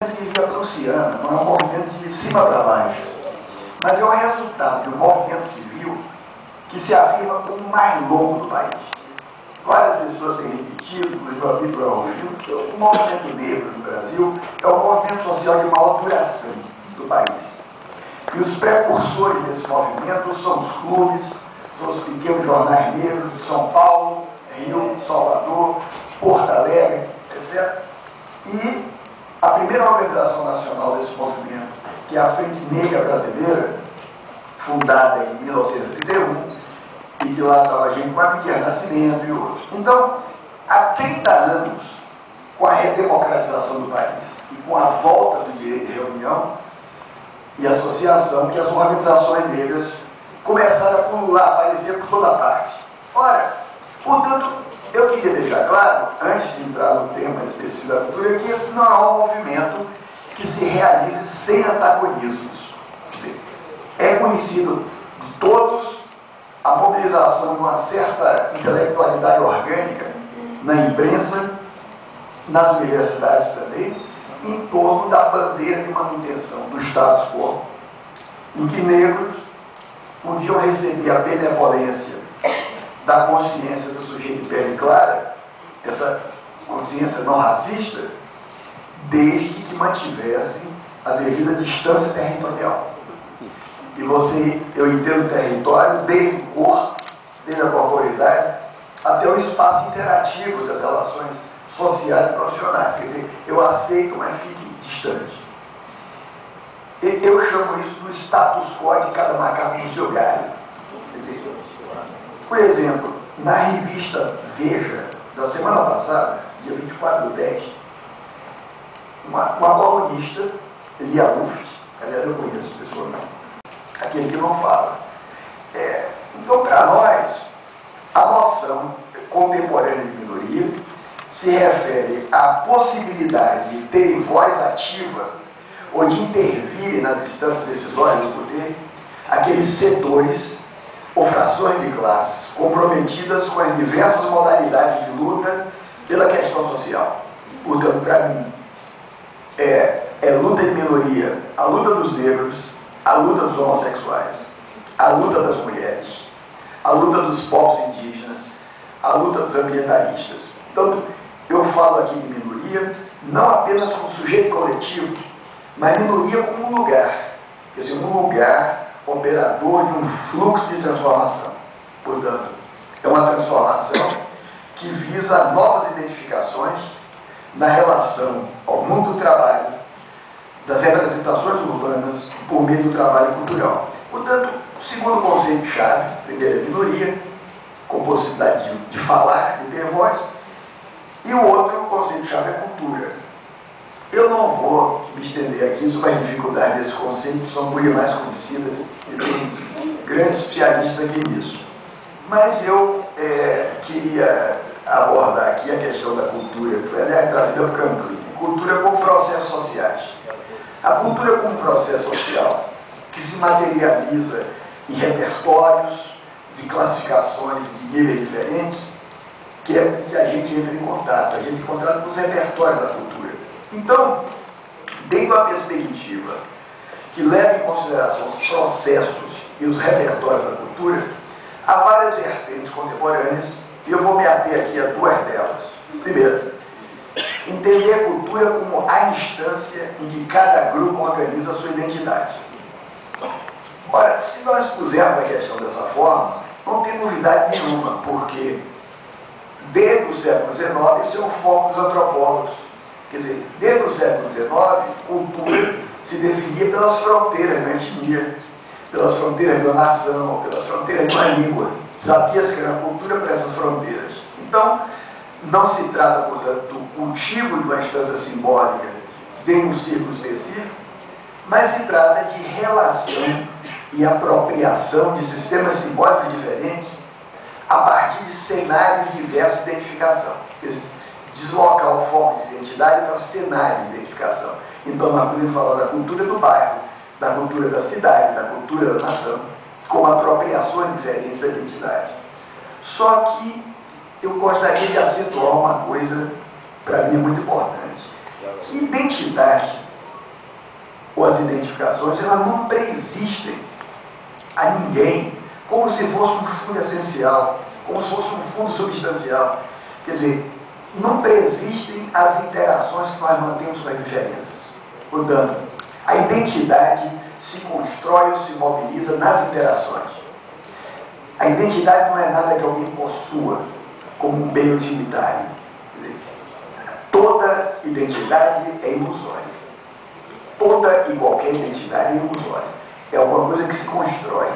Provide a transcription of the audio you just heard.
de prussiana, não é um movimento de cima para baixo, mas é o resultado de um movimento civil que se afirma como o mais longo do país. Várias pessoas têm repetido, inclusive o Vitor Raulfino, que o movimento negro no Brasil é o movimento social de maior duração do país. E os precursores desse movimento são os clubes, são os pequenos jornais negros de São Paulo, Rio, Salvador, Porto Alegre, etc. E a primeira organização nacional desse movimento, que é a Frente Negra Brasileira, fundada em 1931, e que lá estava gente com a Abdias Nascimento e outros. Então, há 30 anos, com a redemocratização do país e com a volta do direito de reunião e associação, que as organizações negras começaram a pulular, aparecer por toda parte. Ora, portanto, eu queria deixar claro, antes de entrar no tema específico da cultura, que esse não é um movimento que se realize sem antagonismos. É conhecido de todos a mobilização de uma certa intelectualidade orgânica na imprensa, nas universidades também, em torno da bandeira de manutenção do status quo, em que negros podiam receber a benevolência da consciência do sujeito de pele clara, essa consciência não racista, desde que mantivessem a devida distância territorial. E eu entendo território desde o corpo, desde a corporeidade, até o espaço interativo das relações sociais e profissionais. Quer dizer, eu aceito, mas fique distante. Eu chamo isso do status quo de cada macaco no seu galho. Por exemplo, na revista Veja, da semana passada, dia 24 do 10, uma colunista, Lia Luft, aliás, eu conheço pessoalmente, aquele que não fala. Então, para nós, a noção contemporânea de minoria se refere à possibilidade de terem voz ativa ou de intervir nas instâncias decisórias do poder aqueles setores ou frações de classes comprometidas com as diversas modalidades de luta pela questão social. Portanto, para mim, é luta de minoria, a luta dos negros, a luta dos homossexuais, a luta das mulheres, a luta dos povos indígenas, a luta dos ambientalistas. Então, eu falo aqui de minoria, não apenas como sujeito coletivo, mas minoria como um lugar, quer dizer, um lugar operador de um fluxo de transformação. Portanto, é uma transformação que visa novas identificações na relação ao mundo do trabalho, das representações urbanas, por meio do trabalho cultural. Portanto, o segundo conceito-chave, primeiro é minoria, com possibilidade de falar, de ter voz, e o outro conceito-chave é cultura. Eu não vou me estender aqui sobre as dificuldades desse conceito, são muito mais conhecidas, e tem grandes especialistas aqui nisso. Mas eu queria abordar aqui a questão da cultura, que foi, aliás, trazida por Franklin. Cultura como processos sociais. A cultura como processo social que se materializa em repertórios de classificações de níveis diferentes, que é que a gente entra em contato. A gente entra em contato com os repertórios da cultura. Então, dentro da perspectiva que leva em consideração os processos e os repertórios da cultura, há várias vertentes contemporâneas e eu vou me ater aqui a duas delas. Primeiro, entender a cultura como a instância em que cada grupo organiza a sua identidade. Ora, se nós pusermos a questão dessa forma, não tem novidade nenhuma, porque desde o século XIX esse é o foco dos antropólogos. Quer dizer, desde o século XIX, cultura se definia pelas fronteiras da etnia, pelas fronteiras de uma nação, pelas fronteiras de uma língua. Sabia-se que era cultura para essas fronteiras. Então, não se trata, portanto, do cultivo de uma instância simbólica dentro de um círculo específico, mas se trata de relação e apropriação de sistemas simbólicos diferentes a partir de cenários diversos de identificação. Quer dizer, deslocar o foco de identidade para cenário de identificação. Então, nós podemos falar da cultura do bairro, da cultura da cidade, da cultura da nação, como apropriações diferentes da identidade. Só que eu gostaria de acentuar uma coisa, para mim, muito importante. Que identidade ou as identificações, elas não preexistem a ninguém, como se fosse um fundo essencial, como se fosse um fundo substancial. Quer dizer, não preexistem as interações que nós mantemos com as diferenças. Portanto, a identidade se constrói ou se mobiliza nas interações. A identidade não é nada que alguém possua como um bem utilitário. Quer dizer, toda identidade é ilusória. Toda e qualquer identidade é ilusória. É alguma coisa que se constrói.